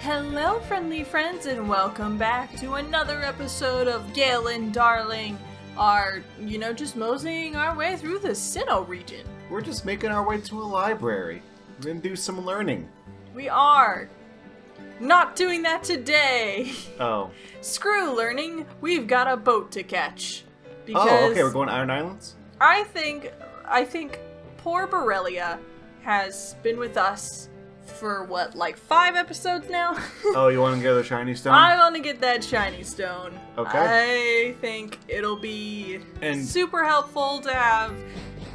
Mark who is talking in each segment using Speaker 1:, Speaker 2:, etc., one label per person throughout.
Speaker 1: Hello, friendly friends, and welcome back to another episode of Gale and Darling. Just moseying our way through the Sinnoh region.
Speaker 2: We're just making our way to a library. We're gonna do some learning.
Speaker 1: We are not doing that today.
Speaker 2: Oh.
Speaker 1: Screw learning. We've got a boat to catch. Because
Speaker 2: oh, okay. We're going to Iron Islands?
Speaker 1: I think poor Birelia has been with us for what, like 5 episodes now?
Speaker 2: Oh, you want to get the shiny stone?
Speaker 1: I want to get that shiny stone.
Speaker 2: Okay.
Speaker 1: I think it'll be super helpful to have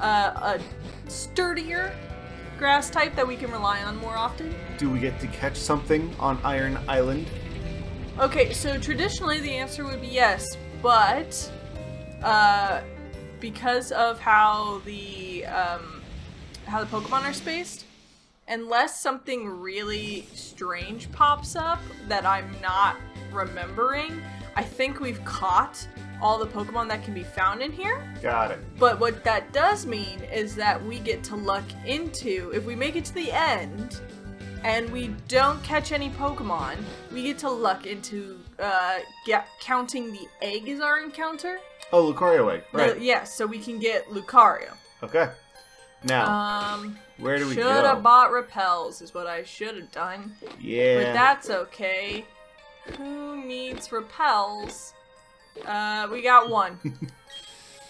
Speaker 1: a sturdier grass type that we can rely on more often.
Speaker 2: Do we get to catch something on Iron Island?
Speaker 1: Okay, so traditionally the answer would be yes, but because of how the Pokemon are spaced, unless something really strange pops up that I'm not remembering, I think we've caught all the Pokemon that can be found in here.
Speaker 2: Got it.
Speaker 1: But what that does mean is that we get to luck into, if we make it to the end and we don't catch any Pokemon, we get to luck into counting the egg as our encounter.
Speaker 2: Oh, Lucario egg, right.
Speaker 1: Yes, so we can get Lucario.
Speaker 2: Okay. Now, where do we go?
Speaker 1: Should have bought repels is what I should have done.
Speaker 2: Yeah.
Speaker 1: But that's okay. Who needs repels? We got one.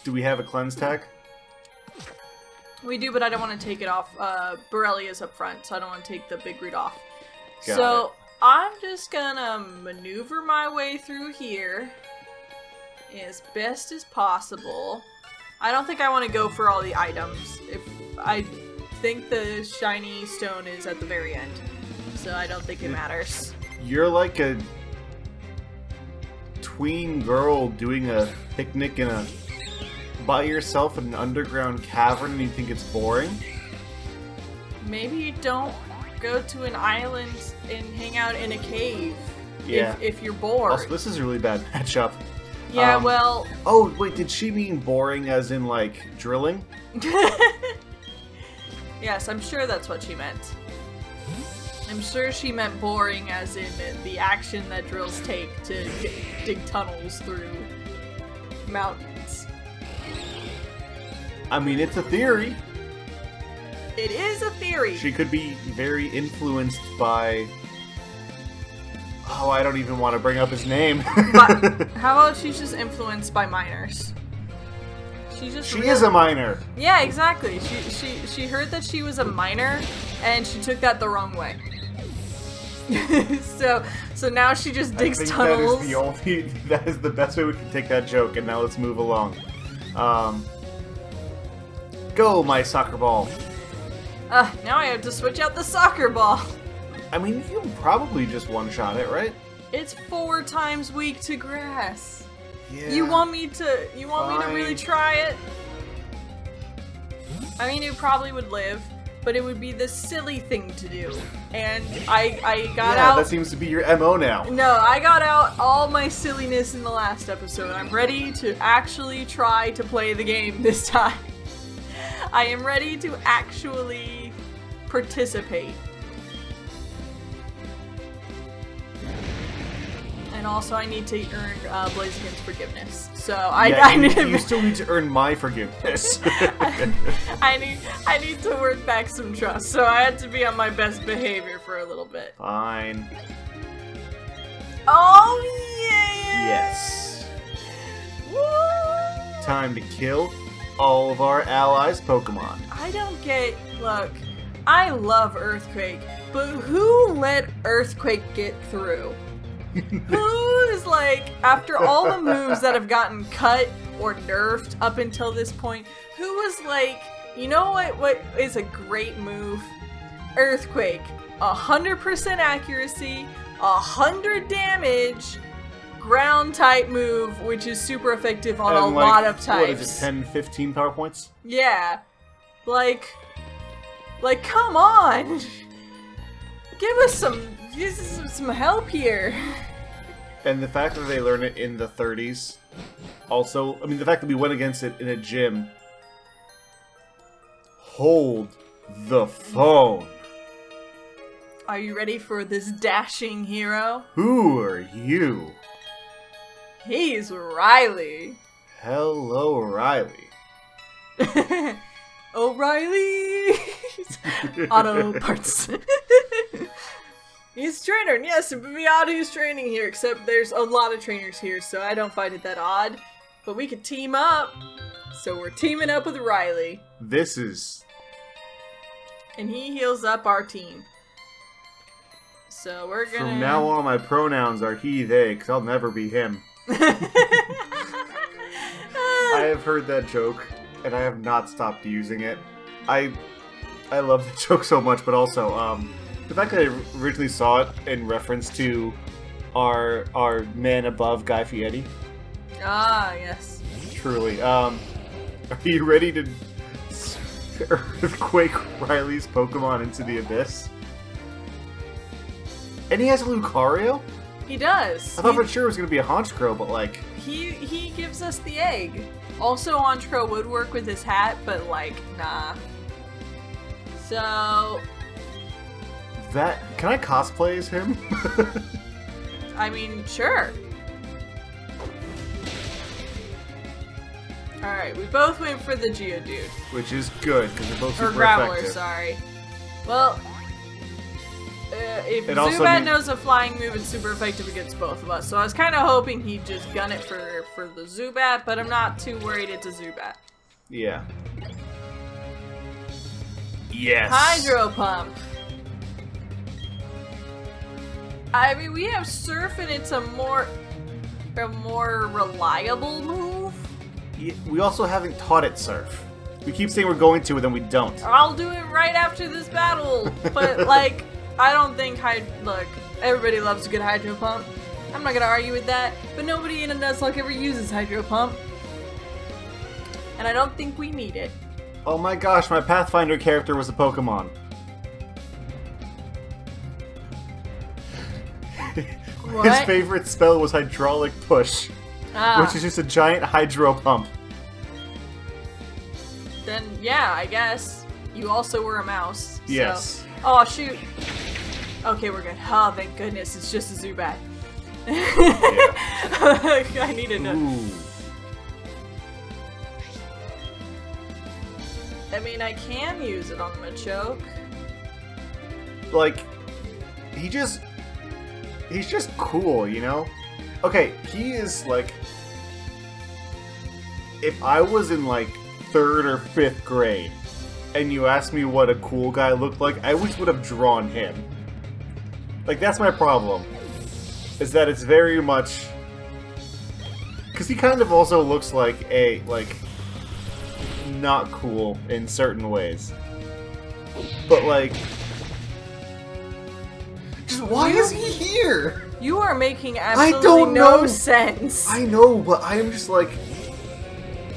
Speaker 2: Do we have a cleanse tag?
Speaker 1: We do, but I don't want to take it off. Birelia's up front, so I don't want to take the big root off.
Speaker 2: Got it.
Speaker 1: I'm just gonna maneuver my way through here as best as possible. I don't think I want to go for all the items. I think the shiny stone is at the very end, so I don't think it matters.
Speaker 2: You're like a tween girl doing a picnic by yourself in an underground cavern and you think it's boring?
Speaker 1: Maybe you don't go to an island and hang out in a cave if you're bored.
Speaker 2: Also, this is a really bad matchup.
Speaker 1: Yeah, well...
Speaker 2: Oh, wait, did she mean boring as in, like, drilling?
Speaker 1: Yes, I'm sure that's what she meant. I'm sure she meant boring as in the action that drills take to dig tunnels through mountains.
Speaker 2: I mean, it's a theory.
Speaker 1: It is a theory.
Speaker 2: She could be very influenced by... Oh, I don't even want to bring up his name.
Speaker 1: But how about she's just influenced by miners? She
Speaker 2: is a miner.
Speaker 1: Yeah, exactly. She heard that she was a miner, and she took that the wrong way. so now she just digs tunnels.
Speaker 2: That is the best way we can take that joke. And now let's move along. Go, my soccer ball.
Speaker 1: Now I have to switch out the soccer ball.
Speaker 2: I mean, you can probably just one-shot it, right?
Speaker 1: It's 4 times weak to grass.
Speaker 2: Yeah.
Speaker 1: You want me to really try it? I mean, it probably would live, but it would be the silly thing to do. And I got out...
Speaker 2: that seems to be your MO now.
Speaker 1: No, I got out all my silliness in the last episode. I'm ready to actually try to play the game this time. I am ready to actually participate. And also, I need to earn Blaziken's forgiveness. So
Speaker 2: you still need to earn my forgiveness.
Speaker 1: I need to work back some trust. So I had to be on my best behavior for a little bit.
Speaker 2: Fine.
Speaker 1: Oh yeah!
Speaker 2: Yes.
Speaker 1: Woo!
Speaker 2: Time to kill all of our allies' Pokemon.
Speaker 1: I don't get. Look, I love Earthquake, but who let Earthquake get through? Who's like, after all the moves that have gotten cut or nerfed up until this point, who was like, you know what is a great move? Earthquake. 100% accuracy, 100 damage, ground type move, which is super effective on a lot of types.
Speaker 2: What is it, 10, 15 power points?
Speaker 1: Yeah. Like, come on! Give us some help here.
Speaker 2: And the fact that they learn it in the 30s, also, I mean, the fact that we went against it in a gym. Hold the phone.
Speaker 1: Are you ready for this dashing hero?
Speaker 2: Who are you?
Speaker 1: He's Riley.
Speaker 2: Hello, Riley.
Speaker 1: O'Reilly! Auto parts. He's trainer, and yes, it would be odd who's training here, except there's a lot of trainers here, so I don't find it that odd. But we could team up. So we're teaming up with Riley.
Speaker 2: This is...
Speaker 1: And he heals up our team. So we're gonna...
Speaker 2: From now on, my pronouns are he, they, because I'll never be him. I have heard that joke, and I have not stopped using it. I love the joke so much, but also, the fact that I originally saw it in reference to our man above Guy Fieri.
Speaker 1: Ah, yes.
Speaker 2: Truly. Are you ready to earthquake Riley's Pokemon into the abyss? And he has a Lucario?
Speaker 1: He does.
Speaker 2: I thought for sure it was going to be a Honchkrow, but like...
Speaker 1: He gives us the egg. Also, Honchkrow would work with his hat, but like, nah. So...
Speaker 2: That... Can I cosplay as him?
Speaker 1: I mean, sure. Alright, we both went for the Geodude.
Speaker 2: Which is good, because they're both super
Speaker 1: Graveler,
Speaker 2: effective.
Speaker 1: sorry. Well, if
Speaker 2: It also
Speaker 1: Zubat
Speaker 2: mean-
Speaker 1: knows a flying move, it's super effective against both of us. So I was kind of hoping he'd just gun it for the Zubat, but I'm not too worried it's a Zubat.
Speaker 2: Yeah. Yes!
Speaker 1: Hydro Pump. I mean, we have Surf, and it's a more reliable move.
Speaker 2: Yeah, we also haven't taught it Surf. We keep saying we're going to, and then we don't.
Speaker 1: I'll do it right after this battle. But, like, I don't think look, everybody loves a good Hydro Pump. I'm not gonna argue with that. But nobody in a Nuzlocke ever uses Hydro Pump. And I don't think we need it.
Speaker 2: Oh my gosh, my Pathfinder character was a Pokemon.
Speaker 1: What?
Speaker 2: His favorite spell was Hydraulic Push, which is just a giant Hydro Pump.
Speaker 1: Then, yeah, I guess. You also were a mouse. So.
Speaker 2: Yes.
Speaker 1: Oh, shoot. Okay, we're good. Oh, thank goodness. It's just a Zubat.
Speaker 2: Yeah.
Speaker 1: I needed to...
Speaker 2: Ooh.
Speaker 1: I mean, I can use it on Machoke.
Speaker 2: Like, he's just cool, you know? Okay, he is like... If I was in like 3rd or 5th grade, and you asked me what a cool guy looked like, I wish would have drawn him. Like, that's my problem. Is that it's very much... Because he kind of also looks like a, not cool in certain ways. But, like... Just why is he here?
Speaker 1: You are making absolutely
Speaker 2: don't know.
Speaker 1: no sense.
Speaker 2: I know, but I am just, like...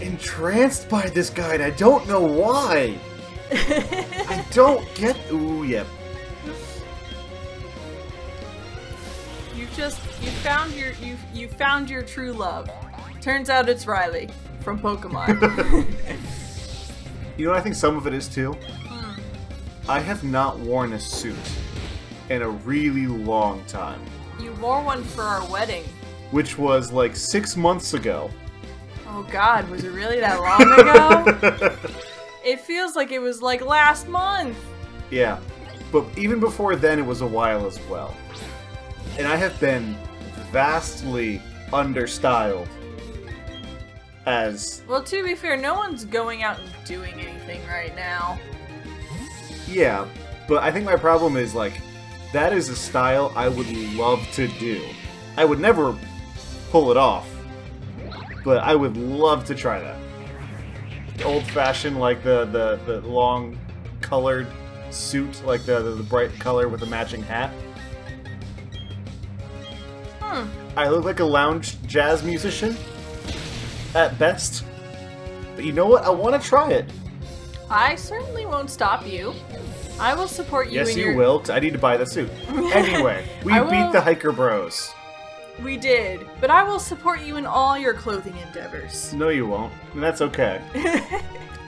Speaker 2: entranced by this guy, and I don't know why. I don't get... Ooh, yep.
Speaker 1: You found your true love. Turns out it's Riley from Pokemon.
Speaker 2: You know what I think some of it is too? I have not worn a suit in a really long time.
Speaker 1: You wore one for our wedding.
Speaker 2: Which was like 6 months ago.
Speaker 1: Oh god, was it really that long ago? It feels like it was like last month.
Speaker 2: Yeah, but even before then it was a while as well. And I have been vastly understyled as...
Speaker 1: Well, to be fair, no one's going out and doing anything right now.
Speaker 2: Yeah, but I think my problem is, like, that is a style I would love to do. I would never pull it off, but I would love to try that. Old-fashioned, like, the long colored suit, like the bright color with a matching hat. I look like a lounge jazz musician, at best. But you know what? I want to try it.
Speaker 1: I certainly won't stop you. I will support you.
Speaker 2: Yes, you will. 'Cause I need to buy the suit. Anyway, we beat the Hiker Bros.
Speaker 1: We did, but I will support you in all your clothing endeavors.
Speaker 2: No, you won't. And that's okay.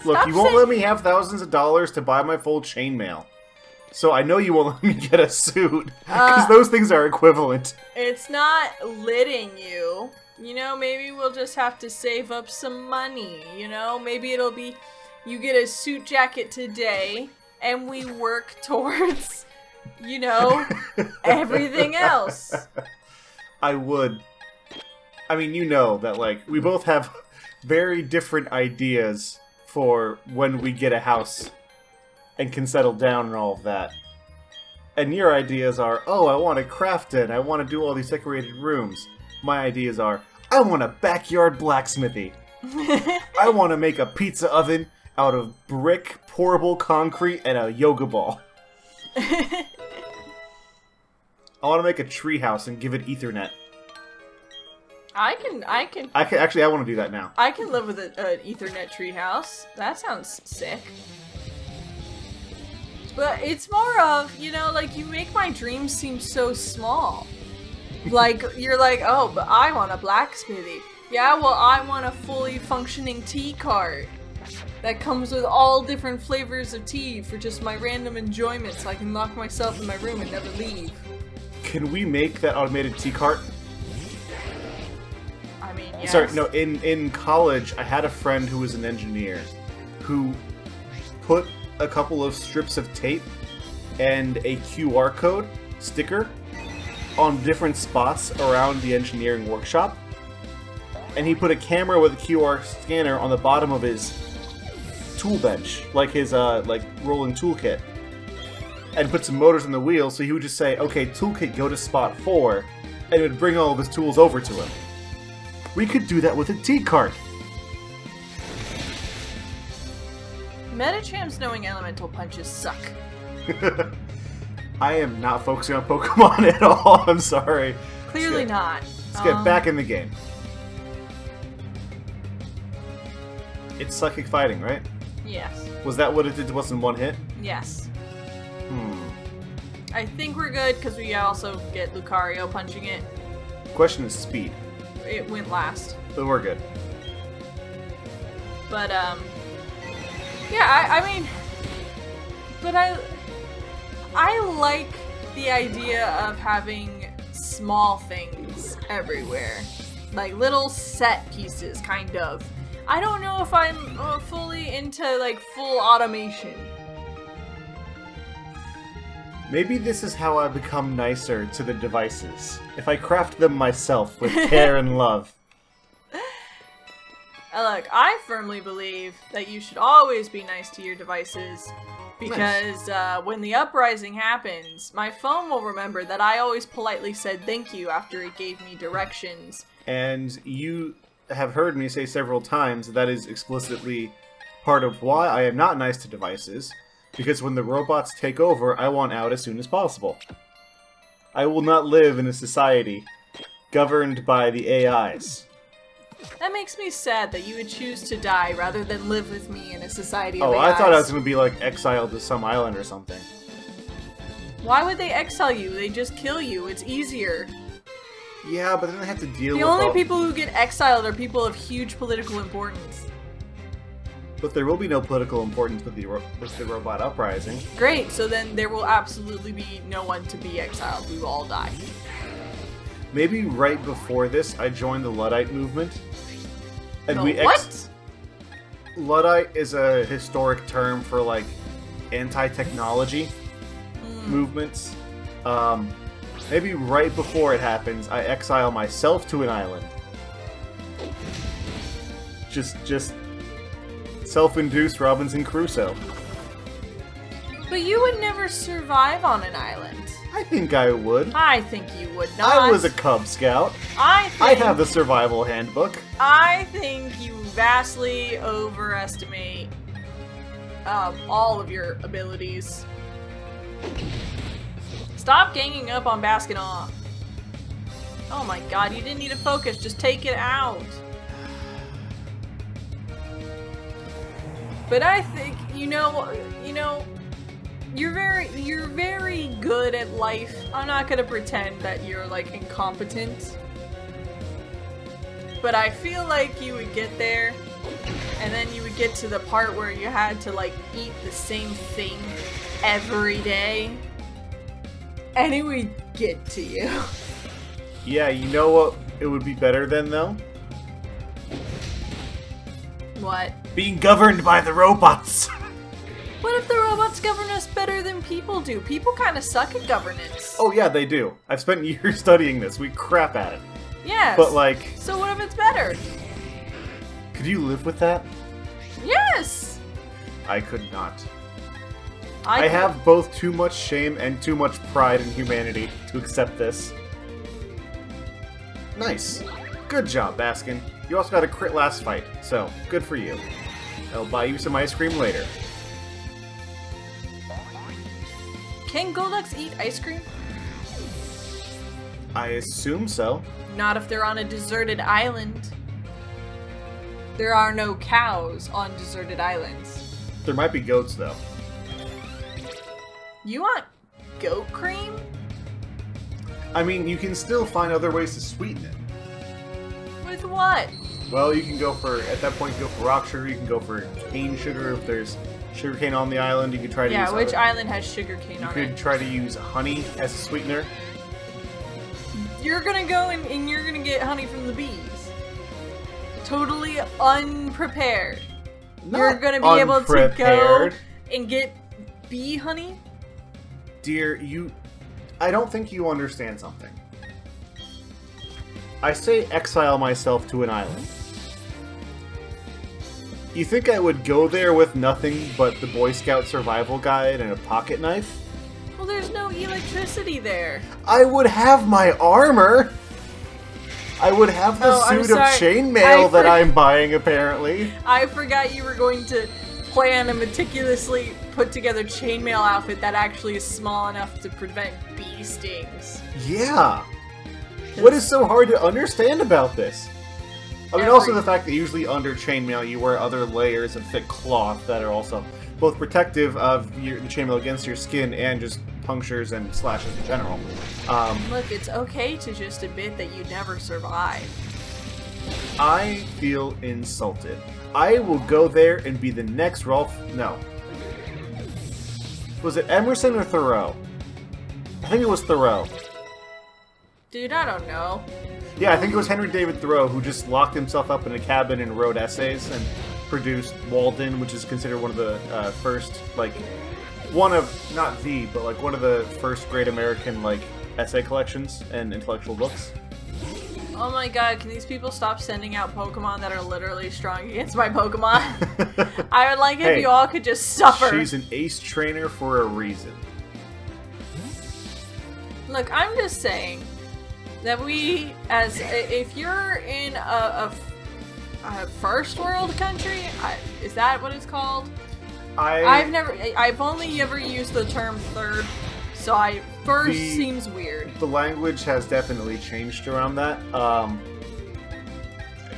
Speaker 2: Look, you won't let me have thousands of dollars to buy my full chainmail. So I know you won't let me get a suit, because those things are equivalent.
Speaker 1: It's not litting you. You know, maybe we'll just have to save up some money, you know? Maybe it'll be, you get a suit jacket today, and we work towards, you know, everything else.
Speaker 2: I would. I mean, you know that, like, we both have very different ideas for when we get a house and can settle down and all of that. And your ideas are, oh, I want to craft it, I want to do all these decorated rooms. My ideas are, I want a backyard blacksmithy. I want to make a pizza oven out of brick, pourable concrete, and a yoga ball. I want to make a treehouse and give it Ethernet.
Speaker 1: I can
Speaker 2: Actually, I want to do that now.
Speaker 1: I can live with an Ethernet treehouse. That sounds sick. But it's more of, you know, like, you make my dreams seem so small. Like, you're like, oh, but I want a blacksmithy. Yeah, well, I want a fully functioning tea cart that comes with all different flavors of tea for just my random enjoyment, so I can lock myself in my room and never leave.
Speaker 2: Can we make that automated tea cart?
Speaker 1: I mean, yes.
Speaker 2: Sorry, no, in college, I had a friend who was an engineer who put a couple of strips of tape and a QR code sticker on different spots around the engineering workshop, and he put a camera with a QR scanner on the bottom of his tool bench, like his like rolling toolkit, and put some motors in the wheels, so he would just say, okay, toolkit, go to spot 4, and it would bring all of his tools over to him. We could do that with a tea cart.
Speaker 1: Metacham's knowing elemental punches suck.
Speaker 2: I am not focusing on Pokemon at all, I'm sorry.
Speaker 1: Clearly not.
Speaker 2: Let's get back in the game. It's psychic fighting, right?
Speaker 1: Yes.
Speaker 2: Was that what it did to us in one hit?
Speaker 1: Yes. I think we're good, because we also get Lucario punching it.
Speaker 2: Question is speed.
Speaker 1: It went last.
Speaker 2: But we're good.
Speaker 1: But, yeah, I mean, but I like the idea of having small things everywhere. Like, little set pieces, kind of. I don't know if I'm fully into, like, full automation.
Speaker 2: Maybe this is how I become nicer to the devices. If I craft them myself with care and love.
Speaker 1: Look, I firmly believe that you should always be nice to your devices, because when the Uprising happens, my phone will remember that I always politely said thank you after it gave me directions.
Speaker 2: And you have heard me say several times that is explicitly part of why I am not nice to devices, because when the robots take over, I want out as soon as possible. I will not live in a society governed by the AIs.
Speaker 1: That makes me sad that you would choose to die rather than live with me in a society of
Speaker 2: Oh,
Speaker 1: AIs.
Speaker 2: I thought I was going to be, like, exiled to some island or something.
Speaker 1: Why would they exile you? They just kill you. It's easier.
Speaker 2: Yeah, but then I have to deal with
Speaker 1: The only people who get exiled are people of huge political importance.
Speaker 2: But there will be no political importance with the robot uprising.
Speaker 1: Great, so then there will absolutely be no one to be exiled. We will all die.
Speaker 2: Maybe right before this, I joined the Luddite movement. And
Speaker 1: what?
Speaker 2: Luddite is a historic term for, like, anti-technology movements. Maybe right before it happens, I exile myself to an island. Just self-induced Robinson Crusoe.
Speaker 1: But you would never survive on an island.
Speaker 2: I think I would.
Speaker 1: I think you would not.
Speaker 2: I was a Cub Scout. I have the survival handbook.
Speaker 1: I think you vastly overestimate all of your abilities. Stop ganging up on Baskin-Off. Oh my god, you didn't need to focus, just take it out. But I think, you know, you're very good at life. I'm not gonna pretend that you're, like, incompetent. But I feel like you would get there, and then you would get to the part where you had to, like, eat the same thing every day, and it would get to you.
Speaker 2: Yeah, you know what it would be better than, though?
Speaker 1: What?
Speaker 2: Being governed by the robots!
Speaker 1: What if the robots govern us better than people do? People kind of suck at governance.
Speaker 2: Oh yeah, they do. I've spent years studying this. We crap at it.
Speaker 1: Yes.
Speaker 2: But like...
Speaker 1: So what if it's better?
Speaker 2: Could you live with that?
Speaker 1: Yes!
Speaker 2: I could not.
Speaker 1: I
Speaker 2: have both too much shame and too much pride in humanity to accept this. Nice. Good job, Baskin. You also got a crit last fight, so good for you. I'll buy you some ice cream later.
Speaker 1: Can Golducks eat ice cream?
Speaker 2: I assume so.
Speaker 1: Not if they're on a deserted island. There are no cows on deserted islands.
Speaker 2: There might be goats, though.
Speaker 1: You want goat cream?
Speaker 2: I mean, you can still find other ways to sweeten it.
Speaker 1: With what?
Speaker 2: Well, you can go for, at that point, go for rock sugar, you can go for cane sugar if there's sugarcane on the island, you could try to use...
Speaker 1: Yeah, which island has sugarcane on it?
Speaker 2: You could try to use honey as a sweetener.
Speaker 1: You're gonna go and you're gonna get honey from the bees. Totally unprepared. You're gonna be able to go and get bee honey?
Speaker 2: Dear, I don't think you understand something. I say exile myself to an island. You think I would go there with nothing but the Boy Scout survival guide and a pocket knife?
Speaker 1: Well, there's no electricity there.
Speaker 2: I would have my armor! I would have the suit of chainmail that I'm buying, apparently.
Speaker 1: I forgot you were going to plan a meticulously put together chainmail outfit that actually is small enough to prevent bee stings.
Speaker 2: Yeah! What is so hard to understand about this? I mean, also the fact that usually under chainmail you wear other layers of thick cloth that are also both protective of the chainmail against your skin and just punctures and slashes in general.
Speaker 1: Look, it's okay to just admit that you never survived.
Speaker 2: I feel insulted. I will go there and be the next Rolf... No. Was it Emerson or Thoreau? I think it was Thoreau.
Speaker 1: Dude, I don't know.
Speaker 2: Yeah, I think it was Henry David Thoreau who just locked himself up in a cabin and wrote essays and produced Walden, which is considered one of the first, like, one of, not the, but like one of the first great American, like, essay collections and intellectual books.
Speaker 1: Oh my god, can these people stop sending out Pokemon that are literally strong against my Pokemon? I would like if you all could just suffer.
Speaker 2: She's an ace trainer for a reason.
Speaker 1: Look, I'm just saying that if you're in a first world country, is that what it's called? I've only ever used the term third, so first seems weird.
Speaker 2: The language has definitely changed around that. I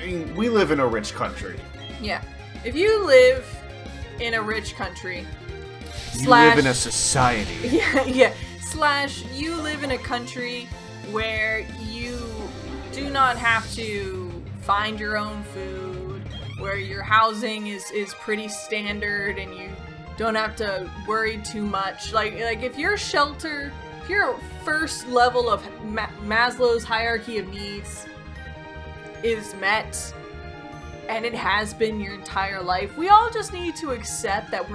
Speaker 2: mean, we live in a rich country.
Speaker 1: Yeah. If you live in a rich country,
Speaker 2: you live in a society.
Speaker 1: Yeah. / you live in a country where you do not have to find your own food, where your housing is pretty standard and you don't have to worry too much. Like if your shelter, if your first level of Maslow's hierarchy of needs is met, and it has been your entire life, we all just need to accept that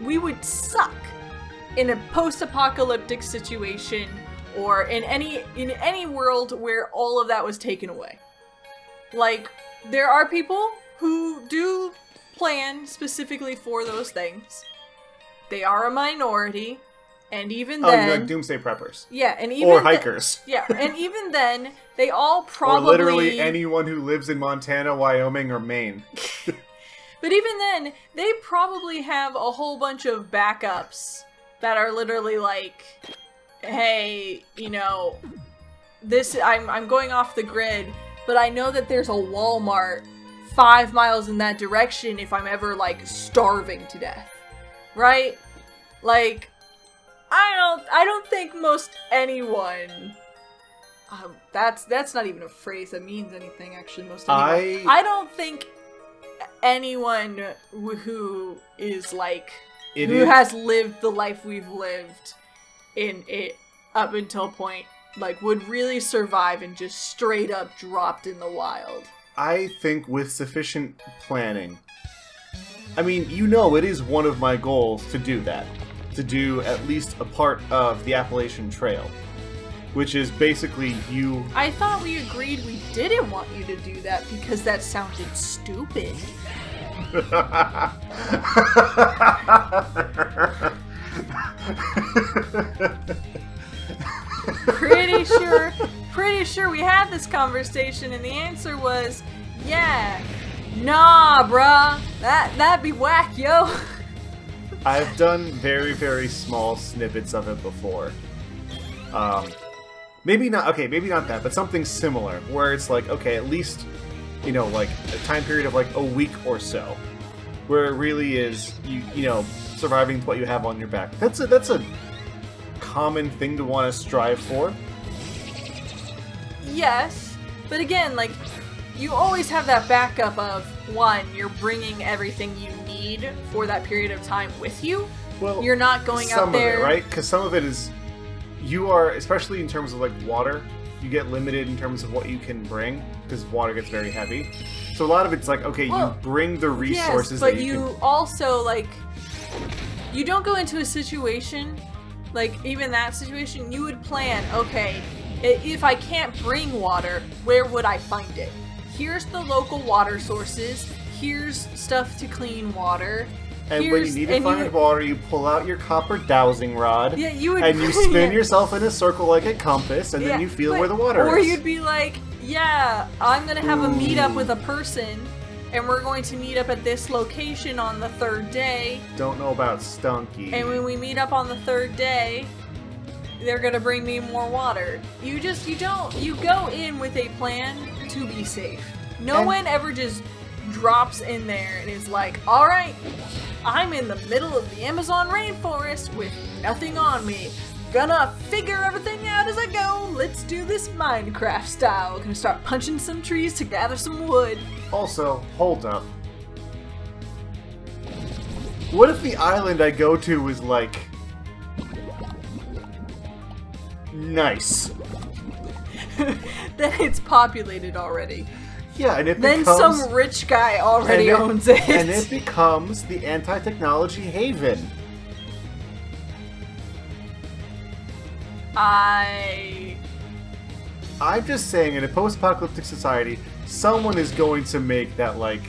Speaker 1: we would suck in a post-apocalyptic situation or in any world where all of that was taken away. Like, there are people who do plan specifically for those things. They are a minority, and even then...
Speaker 2: Oh, like doomsday preppers.
Speaker 1: Yeah, and even...
Speaker 2: Or hikers.
Speaker 1: Yeah, and even then, they all probably...
Speaker 2: Or literally anyone who lives in Montana, Wyoming, or Maine.
Speaker 1: But even then, they probably have a whole bunch of backups that are literally like, hey, you know, I'm going off the grid, but I know that there's a Walmart 5 miles in that direction if I'm ever, like, starving to death. Right? Like, I don't think most anyone... that's not even a phrase that means anything, actually, most anyone. I don't think anyone who is, like, who has lived the life we've lived in it up until point, like, would really survive and just straight up dropped in the wild.
Speaker 2: I think with sufficient planning, I mean, you know, it is one of my goals to do that. To do at least a part of the Appalachian Trail. Which is basically you...
Speaker 1: I thought we agreed we didn't want you to do that because that sounded stupid. Pretty sure we had this conversation and the answer was, yeah, nah, bruh, that'd be whack, yo.
Speaker 2: I've done very, very small snippets of it before. Maybe not that, but something similar, where it's like, okay, at least, you know, like, a time period of, like, a week or so, where it really is, you know, surviving with what you have on your back. That's a common thing to want to strive for.
Speaker 1: Yes, but again, like, you always have that backup of, one, you're bringing everything you need for that period of time with you.
Speaker 2: Well,
Speaker 1: you're not going out
Speaker 2: some
Speaker 1: there...
Speaker 2: of it, right? Because some of it is... You are, especially in terms of, like, water, you get limited in terms of what you can bring, because water gets very heavy. So a lot of it's like, okay, well, you bring the resources
Speaker 1: yes, but
Speaker 2: that
Speaker 1: you also, like, you don't go into a situation, like, even that situation, you would plan, okay, if I can't bring water, where would I find it? Here's the local water sources, here's stuff to clean water.
Speaker 2: And when you need to find water, you pull out your copper dowsing rod,
Speaker 1: yeah, you would,
Speaker 2: and you spin yourself in a circle like a compass, and then you feel where the water is.
Speaker 1: Or you'd be like, yeah, I'm going to have a meetup with a person, and we're going to meet up at this location on the 3rd day.
Speaker 2: Don't know about Stunky.
Speaker 1: And when we meet up on the 3rd day, they're going to bring me more water. You go in with a plan to be safe. No one ever just drops in there and is like, alright, I'm in the middle of the Amazon rainforest with nothing on me. Gonna figure everything out as I go. Let's do this Minecraft style. Gonna start punching some trees to gather some wood.
Speaker 2: Also, hold up. What if the island I go to is like... nice?
Speaker 1: Then it's populated already.
Speaker 2: Yeah, and it
Speaker 1: then
Speaker 2: becomes...
Speaker 1: some rich guy already owns it.
Speaker 2: And it becomes the anti-technology haven. I'm just saying, in a post-apocalyptic society, someone is going to make that, like,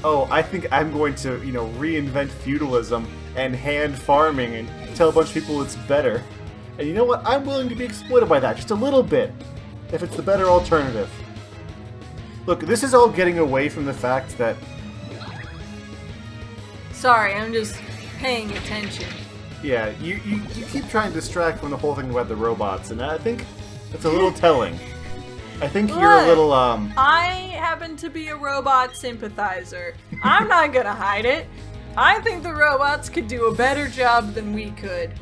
Speaker 2: oh, I think I'm going to, you know, reinvent feudalism and hand farming and tell a bunch of people it's better. And you know what? I'm willing to be exploited by that, just a little bit, if it's the better alternative. Look, this is all getting away from the fact that...
Speaker 1: Sorry, I'm just paying attention.
Speaker 2: Yeah, you keep trying to distract from the whole thing about the robots, and I think that's a little telling. I think you're a little,
Speaker 1: I happen to be a robot sympathizer. I'm not gonna hide it. I think the robots could do a better job than we could.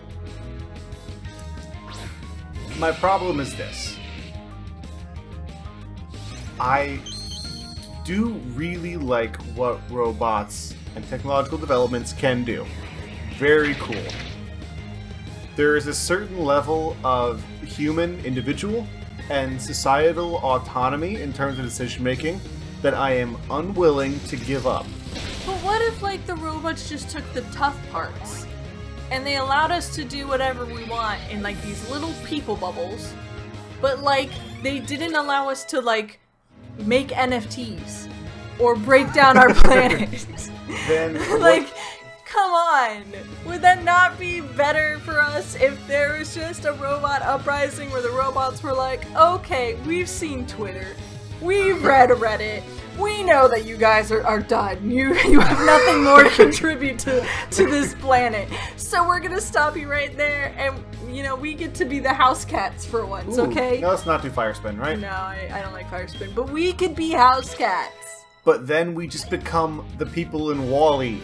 Speaker 2: My problem is this. I do really like what robots and technological developments can do. Very cool. There is a certain level of human, individual, and societal autonomy in terms of decision making that I am unwilling to give up.
Speaker 1: But what if, like, the robots just took the tough parts and they allowed us to do whatever we want in, like, these little people bubbles, but, like, they didn't allow us to, like, make NFTs or break down our planet?
Speaker 2: Then
Speaker 1: like, come on! Would that not be better for us if there was just a robot uprising where the robots were like, okay, we've seen Twitter, we've read Reddit, we know that you guys are done. You have nothing more to contribute to this planet. So we're gonna stop you right there, and, you know, we get to be the house cats for once, okay?
Speaker 2: No, let's not do Firespin, right?
Speaker 1: No, I don't like Firespin, but we could be house cats.
Speaker 2: But then we just become the people in WALL-E.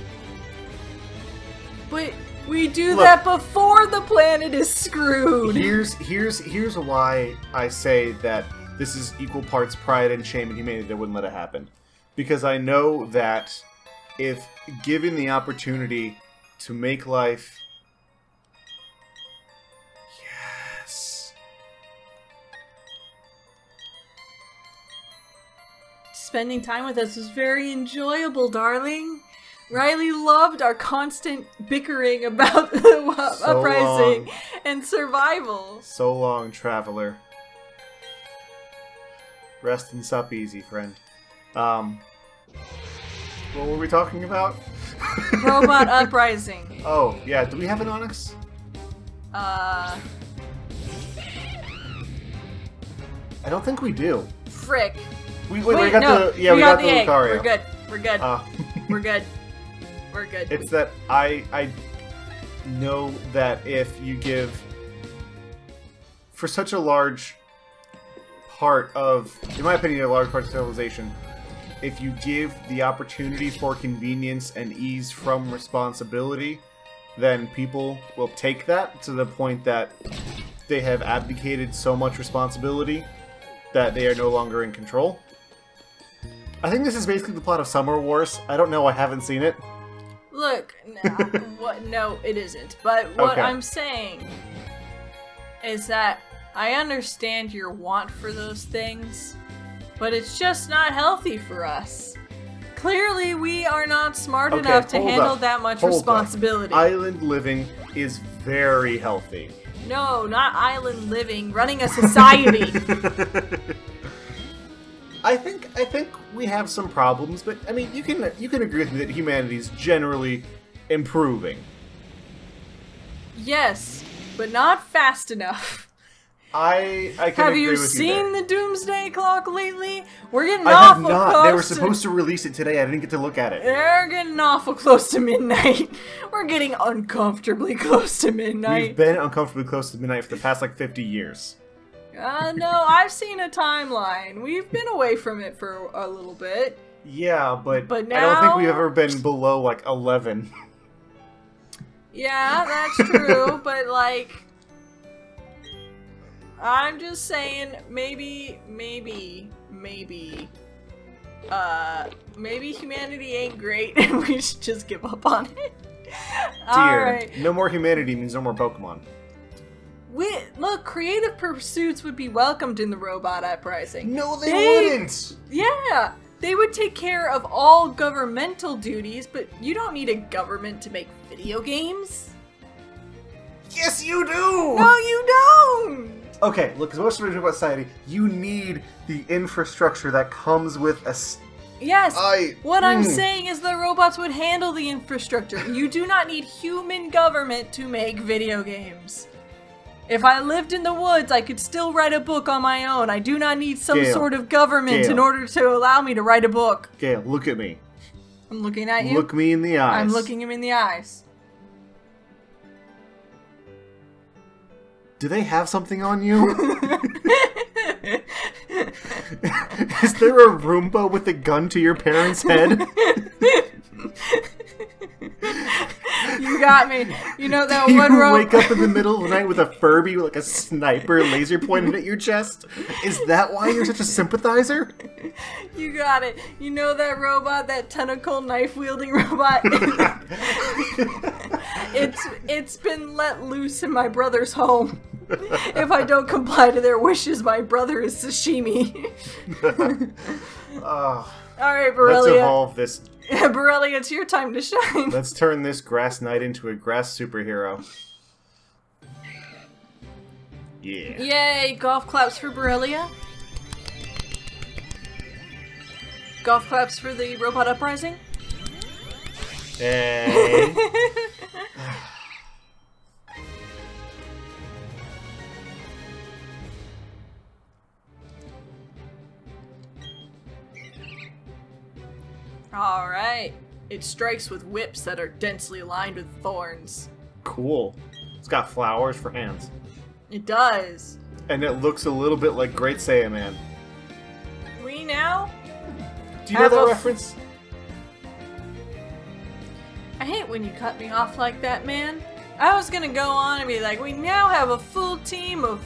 Speaker 1: But we do that before the planet is screwed.
Speaker 2: Here's why I say that this is equal parts pride and shame and humanity that wouldn't let it happen. Because I know that if given the opportunity to make life... Yes.
Speaker 1: Spending time with us was very enjoyable, darling. Riley loved our constant bickering about the uprising and survival.
Speaker 2: So long, traveler. Rest and sup easy, friend. What were we talking about?
Speaker 1: Robot Uprising.
Speaker 2: Oh, yeah. Do we have an Onyx?
Speaker 1: I
Speaker 2: don't think we do.
Speaker 1: Frick.
Speaker 2: We got the
Speaker 1: egg.
Speaker 2: Lucario.
Speaker 1: We're good. We're good. We're good. We're good.
Speaker 2: It's that I know that if you give, for such a large part of, in my opinion, a large part of civilization, if you give the opportunity for convenience and ease from responsibility, then people will take that to the point that they have abdicated so much responsibility that they are no longer in control. I think this is basically the plot of Summer Wars. I don't know, I haven't seen it.
Speaker 1: Look, no, it isn't. But what
Speaker 2: Okay.
Speaker 1: I'm saying is that I understand your want for those things, but it's just not healthy for us. Clearly, we are not smart enough to handle that much responsibility.
Speaker 2: Island living is very healthy.
Speaker 1: No, not island living, running a society.
Speaker 2: I think we have some problems, but I mean, you can agree with me that humanity is generally improving.
Speaker 1: Yes, but not fast enough.
Speaker 2: I can
Speaker 1: Have
Speaker 2: agree
Speaker 1: you
Speaker 2: with
Speaker 1: seen
Speaker 2: you
Speaker 1: the Doomsday Clock lately? We're getting
Speaker 2: I have
Speaker 1: awful
Speaker 2: not.
Speaker 1: close.
Speaker 2: They were supposed to release it today. I didn't get to look at it.
Speaker 1: They're getting awful close to midnight. We're getting uncomfortably close to midnight.
Speaker 2: We've been uncomfortably close to midnight for the past, like, 50 years.
Speaker 1: No, I've seen a timeline. We've been away from it for a little bit.
Speaker 2: Yeah, but
Speaker 1: now...
Speaker 2: I don't think we've ever been below, like, 11.
Speaker 1: Yeah, that's true, but, like... I'm just saying, maybe humanity ain't great and we should just give up on it. Alright.
Speaker 2: No more humanity means no more Pokemon.
Speaker 1: Look, creative pursuits would be welcomed in the Robot Uprising.
Speaker 2: No, they wouldn't!
Speaker 1: Yeah! They would take care of all governmental duties, but you don't need a government to make video games.
Speaker 2: Yes, you do!
Speaker 1: No, you don't!
Speaker 2: Okay, look, as most of about society, you need the infrastructure that comes with a...
Speaker 1: Yes, what I'm saying is the robots would handle the infrastructure. You do not need human government to make video games. If I lived in the woods, I could still write a book on my own. I do not need some sort of government in order to allow me to write a book.
Speaker 2: Gale, look at me.
Speaker 1: I'm looking at you.
Speaker 2: Look me in the eyes.
Speaker 1: I'm looking him in the eyes.
Speaker 2: Do they have something on you? Is there a Roomba with a gun to your parents' head?
Speaker 1: You got me. You know that
Speaker 2: Do
Speaker 1: one
Speaker 2: you
Speaker 1: rope?
Speaker 2: wake up in the middle of the night with a Furby with like a sniper laser pointed at your chest? Is that why you're such a sympathizer?
Speaker 1: You got it. You know that robot, that tentacle knife-wielding robot? It's been let loose in my brother's home. If I don't comply to their wishes, my brother is sashimi. Alright, Birelia.
Speaker 2: Let's evolve this.
Speaker 1: Birelia, it's your time to shine.
Speaker 2: Let's turn this grass knight into a grass superhero. Yeah.
Speaker 1: Yay, golf claps for Birelia. Golf claps for the Robot Uprising.
Speaker 2: Hey.
Speaker 1: Alright. It strikes with whips that are densely lined with thorns.
Speaker 2: Cool. It's got flowers for hands.
Speaker 1: It does.
Speaker 2: And it looks a little bit like Great Saiyaman.
Speaker 1: We now
Speaker 2: Do you know that reference?
Speaker 1: I hate when you cut me off like that, man. I was gonna go on and be like, we now have a full team of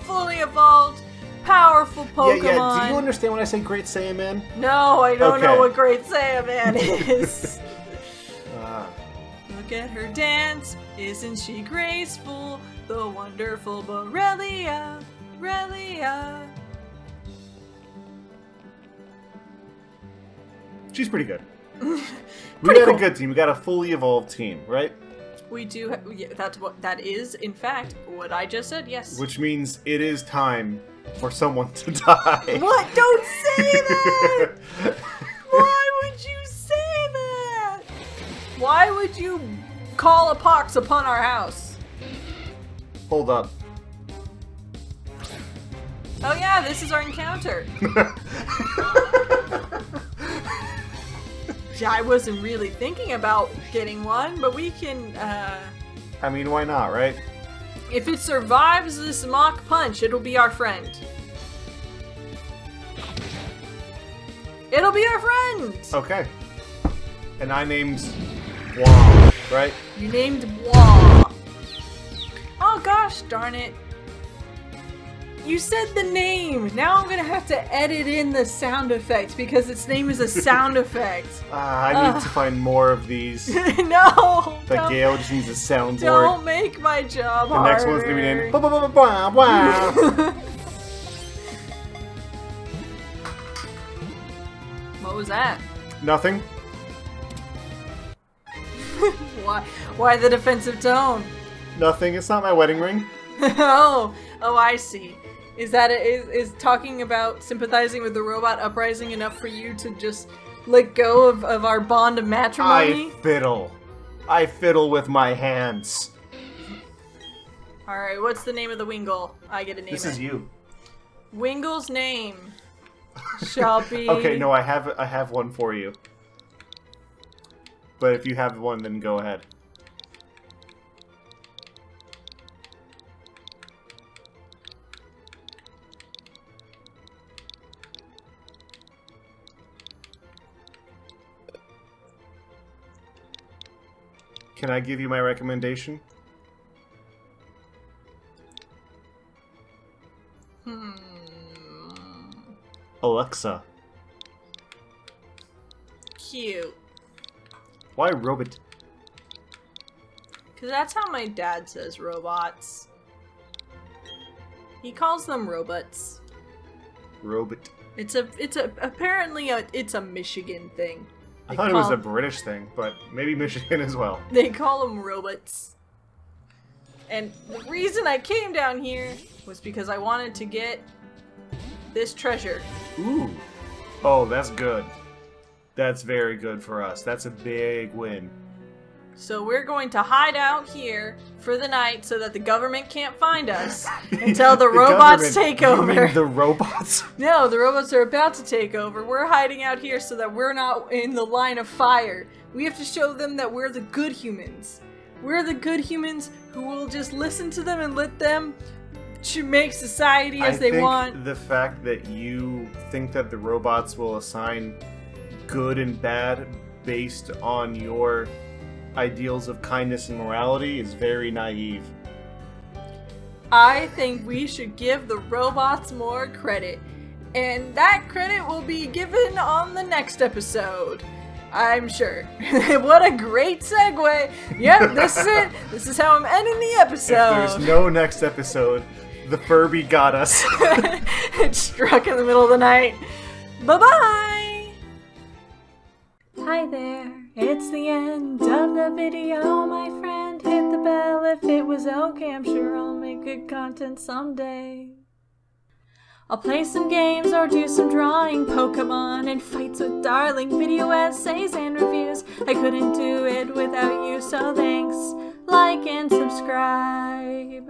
Speaker 1: fully evolved, powerful Pokemon.
Speaker 2: Yeah, do you understand when I say Great Saiyaman?
Speaker 1: No, I don't know what Great Saiyaman is. Look at her dance, isn't she graceful? The wonderful Birelia, Birelia.
Speaker 2: She's pretty good. We
Speaker 1: Pretty
Speaker 2: got
Speaker 1: cool.
Speaker 2: a good team. We got a fully evolved team, right?
Speaker 1: We do. Yeah, that is, in fact, what I just said. Yes.
Speaker 2: Which means it is time for someone to die.
Speaker 1: What? Don't say that! Why would you say that? Why would you call a pox upon our house?
Speaker 2: Hold up.
Speaker 1: Oh yeah, this is our encounter. I wasn't really thinking about getting one, but we can,
Speaker 2: I mean, why not, right?
Speaker 1: if it survives this mock punch, it'll be our friend. It'll be our friend!
Speaker 2: Okay. And I named Wah, right?
Speaker 1: You named Wah. Oh gosh, darn it. You said the name! Now I'm gonna have to edit in the sound effects because its name is a sound effect.
Speaker 2: I need to find more of these.
Speaker 1: No!
Speaker 2: The
Speaker 1: don't-
Speaker 2: Gale just needs a soundboard.
Speaker 1: Don't make my job
Speaker 2: The
Speaker 1: harder.
Speaker 2: next one's gonna be named Wah.
Speaker 1: What was that?
Speaker 2: Nothing.
Speaker 1: Why the defensive tone?
Speaker 2: Nothing. It's not my wedding ring.
Speaker 1: Oh, I see. Is that is talking about sympathizing with the robot uprising enough for you to just let go of our bond of matrimony?
Speaker 2: I fiddle with my hands.
Speaker 1: Alright, what's the name of the Wingle? I get a name.
Speaker 2: This is you.
Speaker 1: Wingle's name shall be...
Speaker 2: Okay, no, I have one for you. But if you have one, then go ahead. Can I give you my recommendation? Alexa.
Speaker 1: Cute.
Speaker 2: Why robot?
Speaker 1: Because that's how my dad says robots. He calls them robots.
Speaker 2: Robot.
Speaker 1: It's apparently it's a Michigan thing.
Speaker 2: I thought it was a British thing, but maybe Michigan as well.
Speaker 1: They call them robots. And the reason I came down here was because I wanted to get this treasure.
Speaker 2: Ooh. Oh, that's good. That's very good for us. That's a big win.
Speaker 1: So we're going to hide out here for the night so that the government can't find us until the robots take over.
Speaker 2: You mean the robots?
Speaker 1: No, the robots are about to take over. We're hiding out here so that we're not in the line of fire. We have to show them that we're the good humans. We're the good humans who will just listen to them and let them make society as they want.
Speaker 2: The fact that you think that the robots will assign good and bad based on your ideals of kindness and morality is very naive.
Speaker 1: I think we should give the robots more credit. And that credit will be given on the next episode. I'm sure. What a great segue. Yep, this is it. This is how I'm ending the episode.
Speaker 2: If there's no next episode, the Furby got us.
Speaker 1: It struck in the middle of the night. Bye-bye! Hi there. It's the end of the video, my friend. Hit the bell if it was okay. I'm sure I'll make good content someday. I'll play some games or do some drawing, Pokemon and fights with darling, video essays and reviews. I couldn't do it without you, so thanks, like and subscribe.